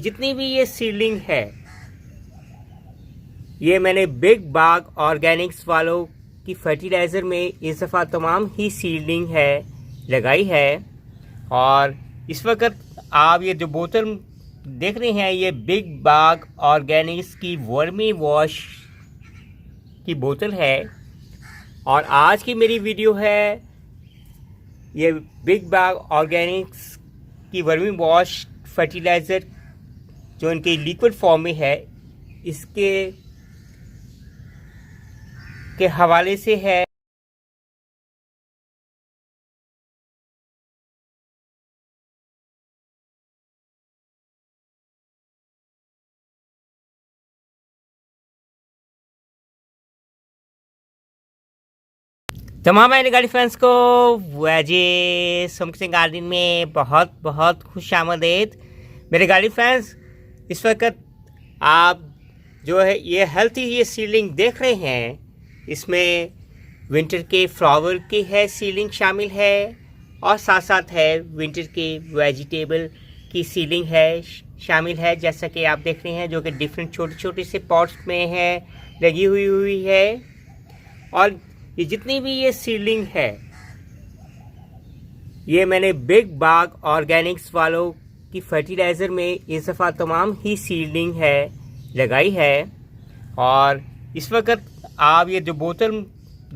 जितनी भी ये सीडलिंग है ये मैंने बिग बाग ऑर्गेनिक्स वालों की फर्टिलाइज़र में इस दफ़ा तमाम ही सीडलिंग है लगाई है। और इस वक्त आप ये जो बोतल देख रहे हैं ये बिग बाग ऑर्गेनिक्स की वर्मी वॉश की बोतल है। और आज की मेरी वीडियो है ये बिग बाग ऑर्गेनिक्स की वर्मी वॉश फर्टिलाइज़र जो इनके लिक्विड फॉर्म में है इसके हवाले से है। तमाम मेरे गाड़ी फैंस को वाजे समकिंग गार्डन में बहुत बहुत खुश आमदेद। मेरे गाड़ी फैंस इस वक्त आप जो है ये हेल्थी ये सीलिंग देख रहे हैं इसमें विंटर के फ्लावर की है सीलिंग शामिल है और साथ साथ है विंटर के वेजिटेबल की सीलिंग है शामिल है, जैसा कि आप देख रहे हैं जो कि डिफरेंट छोटे छोटे से पॉट्स में है लगी हुई है। और ये जितनी भी ये सीडलिंग है ये मैंने बिग बाग ऑर्गेनिक्स वालों की फर्टिलाइज़र में इस दफ़ा तमाम ही सीडलिंग है लगाई है। और इस वक्त आप ये जो बोतल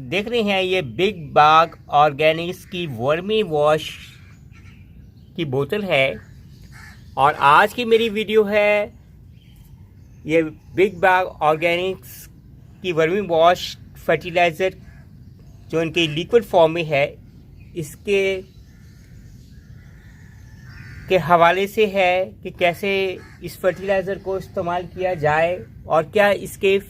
देख रहे हैं ये बिग बाग ऑर्गेनिक्स की वर्मी वॉश की बोतल है। और आज की मेरी वीडियो है ये बिग बाग ऑर्गेनिक्स की वर्मी वॉश फर्टिलाइज़र जो इनके लिक्विड फॉर्म में है इसके हवाले से है कि कैसे इस फर्टिलाइज़र को इस्तेमाल किया जाए और क्या इसके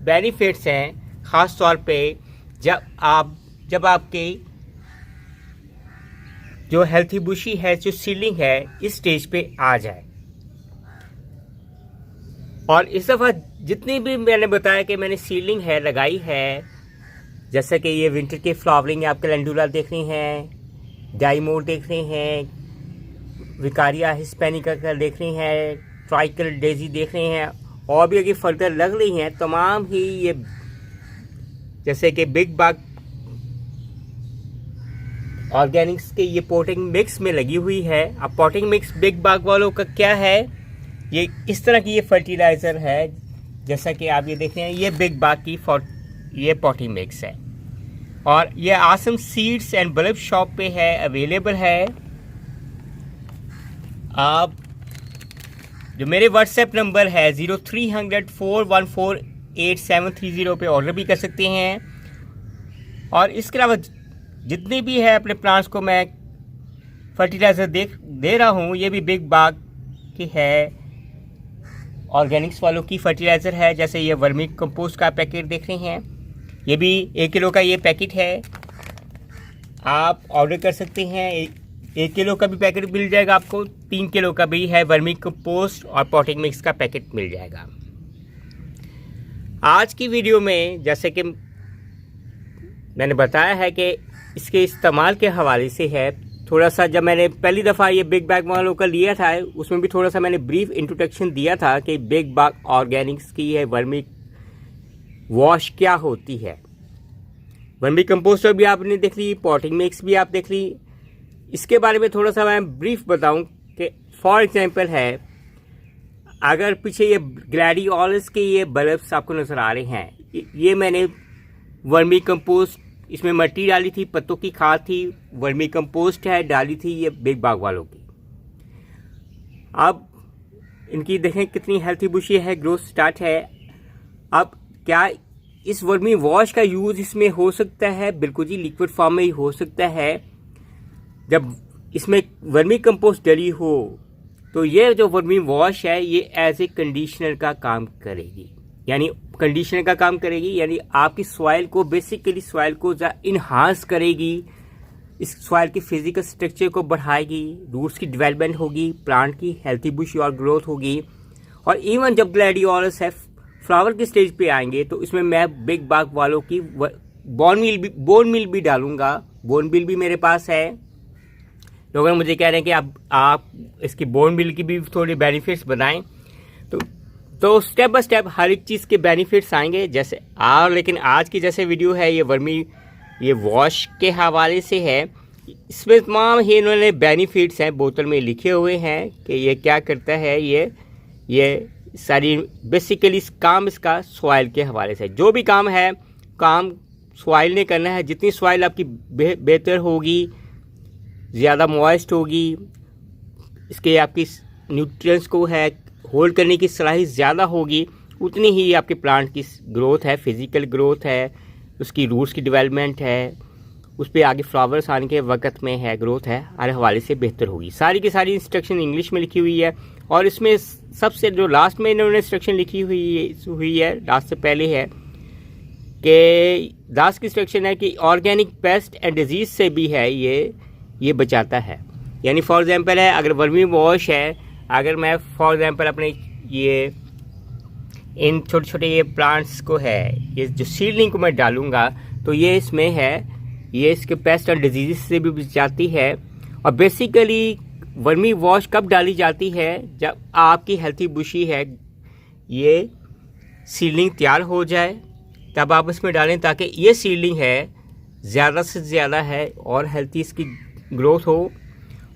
बेनिफिट्स हैं, ख़ास तौर पे जब आपके जो हेल्थी बुशी है जो सीडलिंग है इस स्टेज पे आ जाए। और इस दफ़ा जितनी भी मैंने बताया कि मैंने सीडलिंग है लगाई है, जैसा कि ये विंटर के फ्लावरिंग आप कैलेंडुला देख रहे हैं, डाइमोर देख रहे हैं, विकारिया हिस्पैनिका का देख रहे हैं, ट्राइकल डेजी देख रहे हैं और भी आगे फर्दर लग रही हैं तमाम ही ये जैसे कि बिग बाग ऑर्गेनिक्स के ये पॉटिंग मिक्स में लगी हुई है। अब पॉटिंग मिक्स बिग बाग वालों का क्या है, ये इस तरह की ये फर्टिलाइज़र है जैसा कि आप ये देख रहे हैं ये बिग बाग की ये पॉटिंग मिक्स है। और ये awesome seeds and bulb shop पे है अवेलेबल है। आप जो मेरे व्हाट्सएप नंबर है 0300414830 पे ऑर्डर भी कर सकते हैं। और इसके अलावा जितने भी है अपने प्लांट्स को मैं फर्टिलाइज़र दे रहा हूँ ये भी बिग बाग की है ऑर्गेनिक्स वालों की फर्टिलाइज़र है। जैसे ये वर्मी कंपोस्ट का पैकेट देख रहे हैं ये भी 1 किलो का ये पैकेट है, आप ऑर्डर कर सकते हैं। 1 किलो का भी पैकेट मिल जाएगा आपको, 3 किलो का भी है वर्मी कंपोस्ट और पॉटिंग मिक्स का पैकेट मिल जाएगा। आज की वीडियो में जैसे कि मैंने बताया है कि इसके इस्तेमाल के हवाले से है थोड़ा सा, जब मैंने पहली दफ़ा ये बिग बाग वालों का लिया था उसमें भी थोड़ा सा मैंने ब्रीफ इंट्रोडक्शन दिया था कि बिग बाग ऑर्गेनिक्स की है वर्मी वॉश क्या होती है। वर्मी कंपोस्टर भी आपने देख ली, पॉटिंग मिक्स भी आप देख ली। इसके बारे में थोड़ा सा मैं ब्रीफ बताऊं कि फॉर एग्जांपल है अगर पीछे ये ग्लैडियोलस के ये बल्ब्स आपको नज़र आ रहे हैं, ये मैंने वर्मी कंपोस्ट इसमें मिट्टी डाली थी, पत्तों की खाद थी, वर्मी कंपोस्ट है डाली थी ये बिग बाग वालों की। अब इनकी देखें कितनी हेल्थी बुशी है, ग्रोथ स्टार्ट है। अब क्या इस वर्मी वॉश का यूज़ इसमें हो सकता है? बिल्कुल जी, लिक्विड फॉर्म में ही हो सकता है। जब इसमें वर्मी कंपोस्ट डली हो तो ये जो वर्मी वॉश है ये एज ए कंडीशनर का काम करेगी, यानी कंडीशनर का काम करेगी, यानी आपकी सॉइल को बेसिकली सॉइल को इन्हांस करेगी, इस सॉइल की फिजिकल स्ट्रक्चर को बढ़ाएगी, रूट्स की डेवलपमेंट होगी, प्लांट की हेल्थी बुश और ग्रोथ होगी। और इवन जब ग्लैडियोलस है फ्लावर की स्टेज पे आएंगे तो इसमें मैं बिग बाग वालों की बोन मिल भी डालूंगा। बोन मिल भी मेरे पास है लोग मुझे कह रहे हैं कि आप इसकी बोन मिल की भी थोड़ी बेनिफिट्स बताएं। तो स्टेप बाय स्टेप हर एक चीज़ के बेनिफिट्स आएंगे जैसे लेकिन आज की जैसे वीडियो है ये वॉश के हवाले से है। इसमें तमाम ही इन्होंने बेनिफिट्स हैं बोतल में लिखे हुए हैं कि ये क्या करता है। ये सारी बेसिकली काम इसका सॉइल के हवाले से, जो भी काम है काम सॉइल ने करना है। जितनी सॉइल आपकी बेहतर होगी, ज़्यादा मॉइस्ट होगी, इसके आपकी न्यूट्रिएंट्स को है होल्ड करने की सलाहियत ज़्यादा होगी, उतनी ही आपके प्लांट की ग्रोथ है, फिज़िकल ग्रोथ है, उसकी रूट्स की डेवलपमेंट है, उस पर आगे फ्लावर्स आने के वक्त में है ग्रोथ है, हर हवाले से बेहतर होगी। सारी की सारी इंस्ट्रक्शन इंग्लिश में लिखी हुई है और इसमें सबसे जो लास्ट में इन्होंने इंस्ट्रक्शन लिखी हुई है लास्ट से पहले है कि लास्ट की इंस्ट्रक्शन है कि ऑर्गेनिक पेस्ट एंड डिजीज़ से भी है ये बचाता है। यानी फॉर एग्जांपल है अगर वर्मी वॉश है, अगर मैं फॉर एग्जांपल अपने इन छोटे छोटे ये प्लांट्स को है, ये जो सीडलिंग को मैं डालूंगा तो ये इसमें है, ये इसके पेस्ट और डिजीज़ से भी बचाती है। और बेसिकली वर्मी वॉश कब डाली जाती है, जब आपकी हेल्थी बुशी है ये सीडलिंग तैयार हो जाए तब आप इसमें डालें, ताकि ये सीडलिंग है ज़्यादा से ज़्यादा है और हेल्थी इसकी ग्रोथ हो।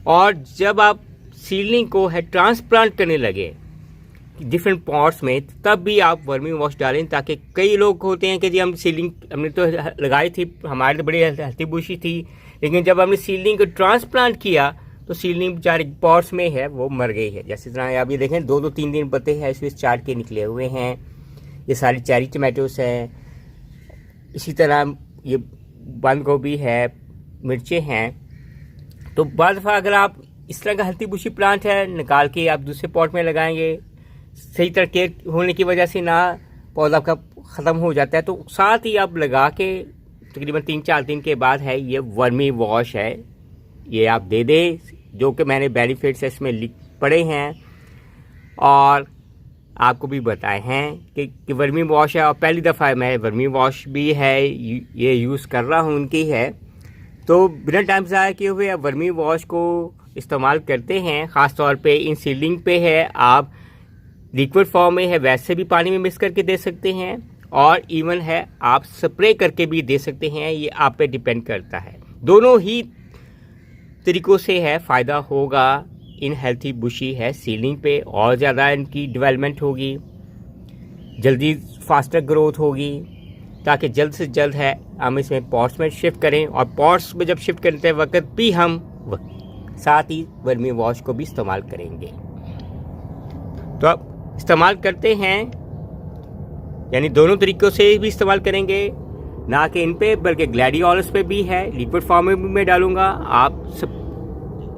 और जब आप सीडलिंग को है ट्रांसप्लांट करने लगे डिफरेंट पॉट्स में, तब भी आप वर्मी वॉश डालें, ताकि कई लोग होते हैं कि जी हम सीडलिंग हमने तो लगाई थी, हमारे तो बड़ी हेल्थी बुशी थी, लेकिन जब हमने सीडलिंग को ट्रांसप्लांट किया तो सीडलिंग बेचारे पॉट्स में है वो मर गई है। जैसे तरह आप ये देखें 2-3 पत्ते हैं इसमें चाट के निकले हुए हैं। ये सारी चेरी टमाटोस हैं, इसी तरह ये बंद गोभी है, मिर्चें हैं। तो बाद दफ़ा अगर आप इस तरह का हेल्थी बुशी प्लांट है निकाल के आप दूसरे पॉट में लगाएंगे, सही तरह केयर होने की वजह से ना पौधा आपका ख़त्म हो जाता है, तो साथ ही आप लगा के तकरीबन 3-4 दिन के बाद है ये वर्मी वॉश है ये आप दे दें, जो कि मैंने बेनिफिट्स इसमें लिख पढ़े हैं और आपको भी बताए हैं कि वर्मी वॉश है। और पहली दफ़ा मैं वर्मी वॉश भी है ये यूज़ कर रहा हूँ उनकी है, तो बिना टाइम ज़ाया किए हुए आप वर्मी वॉश को इस्तेमाल करते हैं। ख़ास तौर पे इन सीडलिंग पे है, आप लिक्विड फॉर्म में है वैसे भी पानी में मिक्स करके दे सकते हैं और इवन है आप स्प्रे करके भी दे सकते हैं, ये आप पे डिपेंड करता है। दोनों ही तरीक़ों से है फ़ायदा होगा इन हेल्थी बुशी है सीडलिंग पे, और ज़्यादा इनकी डेवलपमेंट होगी, जल्दी फास्टर ग्रोथ होगी, ताकि जल्द से जल्द है हम इसमें पॉट्स में शिफ्ट करें। और पॉट्स में जब शिफ्ट करते वक्त भी हम साथ ही वर्मी वॉश को भी इस्तेमाल करेंगे। तो अब इस्तेमाल करते हैं, यानी दोनों तरीक़ों से भी इस्तेमाल करेंगे, ना कि इन पे बल्कि ग्लैडियोलस पे भी है। लिक्विड फॉर्म में भी मैं डालूंगा, आप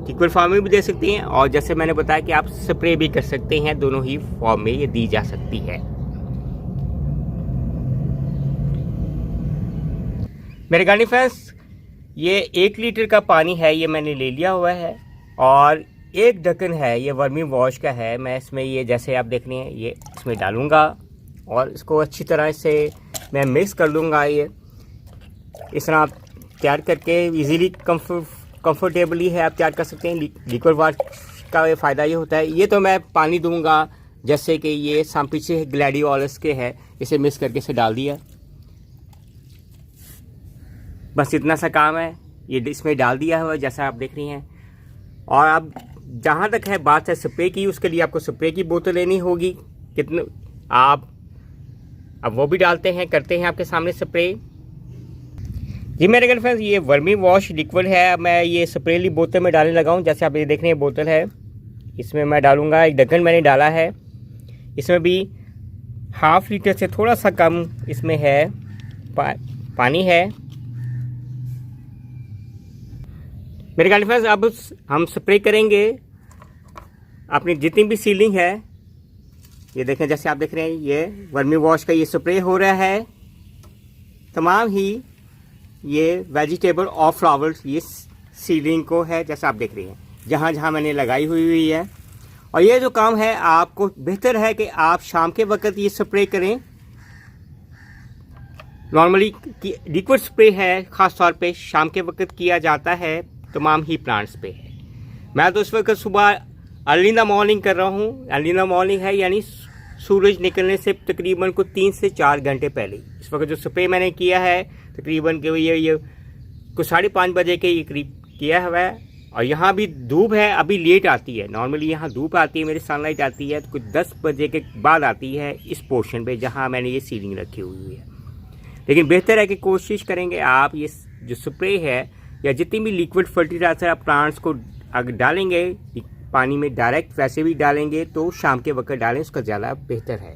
लिक्विड फॉर्म में भी दे सकते हैं और जैसे मैंने बताया कि आप स्प्रे भी कर सकते हैं, दोनों ही फॉर्म में ये दी जा सकती है। मेरे गार्डनिंग फ्रेंड्स, ये 1 लीटर का पानी है ये मैंने ले लिया हुआ है और 1 ढक्कन है ये वर्मी वॉश का है। मैं इसमें ये जैसे आप देख रहे हैं ये इसमें डालूंगा और इसको अच्छी तरह से मैं मिक्स कर लूँगा। ये इस तरह आप तैयार करके इजीली कंफर्टेबली है आप तैयार कर सकते हैं। लिक्विड वॉश का फ़ायदा ये होता है, ये तो मैं पानी दूंगा जैसे कि ये पीछे ग्लैडियोलस के है, इसे मिक्स करके इसे डाल दिया, बस इतना सा काम है। ये इसमें डाल दिया हुआ जैसा आप देख रही हैं। और अब जहाँ तक है बात है स्प्रे की, उसके लिए आपको स्प्रे की बोतल लेनी होगी। कितने आप अब वो भी डालते हैं, करते हैं आपके सामने स्प्रे। जी मेरे गर्लफ्रेंड्स, ये वर्मी वॉश लिक्विड है, मैं ये स्प्रे ली बोतल में डालने लगा हूँ। जैसे आप ये देख रहे हैं बोतल है, इसमें मैं डालूँगा, 1 ढक्कन मैंने डाला है। इसमें भी 1/2 लीटर से थोड़ा सा कम इसमें है पानी है। मेरे गर्लफ्रेंड्स, अब हम स्प्रे करेंगे अपनी जितनी भी सीलिंग है। ये देखें जैसे आप देख रहे हैं ये वर्मी वॉश का ये स्प्रे हो रहा है तमाम ही ये वेजिटेबल और फ्लावर्स ये सीलिंग को है, जैसा आप देख रहे हैं जहाँ जहाँ मैंने लगाई हुई है। और ये जो काम है आपको बेहतर है कि आप शाम के वक्त ये स्प्रे करें। नॉर्मली लिक्विड स्प्रे है ख़ास तौर पे शाम के वक्त किया जाता है तमाम ही प्लांट्स पे है। मैं तो इस वक्त सुबह अर्ली इन द मॉर्निंग कर रहा हूँ। अर्ली इन द मॉर्निंग है यानी सूरज निकलने से तकरीबन को 3 से 4 घंटे पहले। इस वक्त जो स्प्रे मैंने किया है तकरीबन के ये कुछ 5:30 बजे के ये करीब किया हुआ है। और यहाँ भी धूप है, अभी लेट आती है। नॉर्मली यहाँ धूप आती है, मेरी सनलाइट आती है तो कुछ 10 बजे के बाद आती है इस पोर्शन पे जहाँ मैंने ये सीलिंग रखी हुई है। लेकिन बेहतर है कि कोशिश करेंगे आप ये जो स्प्रे है या जितनी भी लिक्विड फर्टिलाइजर आप प्लांट्स को अगर डालेंगे पानी में डायरेक्ट वैसे भी डालेंगे तो शाम के वक्त डालें, उसका ज़्यादा बेहतर है।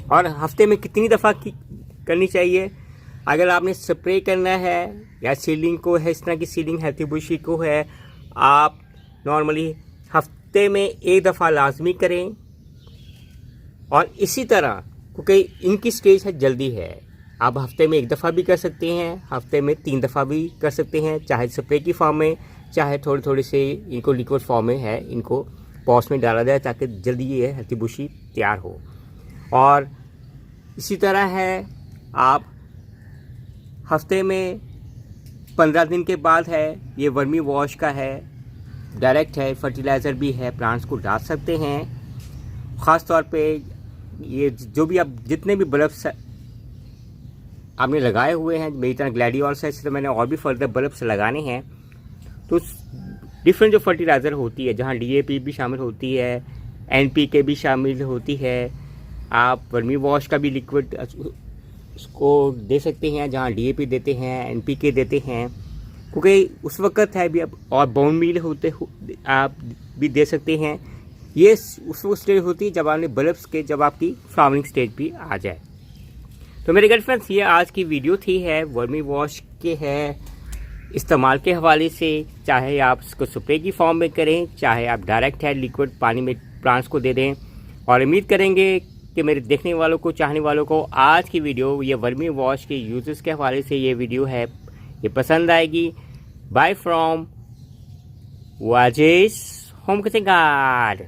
और हफ्ते में कितनी दफ़ा करनी चाहिए? अगर आपने स्प्रे करना है या सीलिंग को है, इस तरह की सीलिंग हेल्थी बुशी को है, आप नॉर्मली हफ्ते में 1 दफ़ा लाजमी करें। और इसी तरह क्योंकि इनकी स्टेज है जल्दी है, आप हफ्ते में 1 दफ़ा भी कर सकते हैं, हफ्ते में 3 दफ़ा भी कर सकते हैं, चाहे स्प्रे की फॉर्म में चाहे थोड़े थोड़े से इनको लिक्विड फॉर्म में है, इनको पॉट्स में डाला जाए ताकि जल्दी ये हेल्थी बुशी तैयार हो। और इसी तरह है आप हफ्ते में 15 दिन के बाद है, ये वर्मी वॉश का है, डायरेक्ट है, फर्टिलाइज़र भी है, प्लांट्स को डाल सकते हैं। ख़ास तौर पे ये जो भी आप जितने भी बल्ब्स आपने लगाए हुए हैं, मेरी तरह ग्लैडियोल से तो मैंने और भी फर्दर बल्ब्स लगाने हैं, तो डिफरेंट जो फर्टिलाइज़र होती है जहाँ DAP भी शामिल होती है, NPK भी शामिल होती है, आप वर्मी वॉश का भी लिक्विड उसको दे सकते हैं जहाँ DAP देते हैं, NPK देते हैं, क्योंकि उस वक़्त है भी अब। और बोन मील होते आप भी दे सकते हैं। ये उस स्टेज होती है जब आपने बल्ब्स के जब आपकी फ्लावरिंग स्टेज भी आ जाए। तो मेरे गर्ल फ्रेंड्स, ये आज की वीडियो थी है वर्मी वॉश के है इस्तेमाल के हवाले से। चाहे आप इसको स्प्रे की फॉर्म में करें, चाहे आप डायरेक्ट है लिक्विड पानी में प्लांट्स को दे दें। और उम्मीद करेंगे कि मेरे देखने वालों को, चाहने वालों को आज की वीडियो ये वर्मी वॉश के यूजेस के हवाले से ये वीडियो है ये पसंद आएगी। Bye from Wajis home kitchen guard.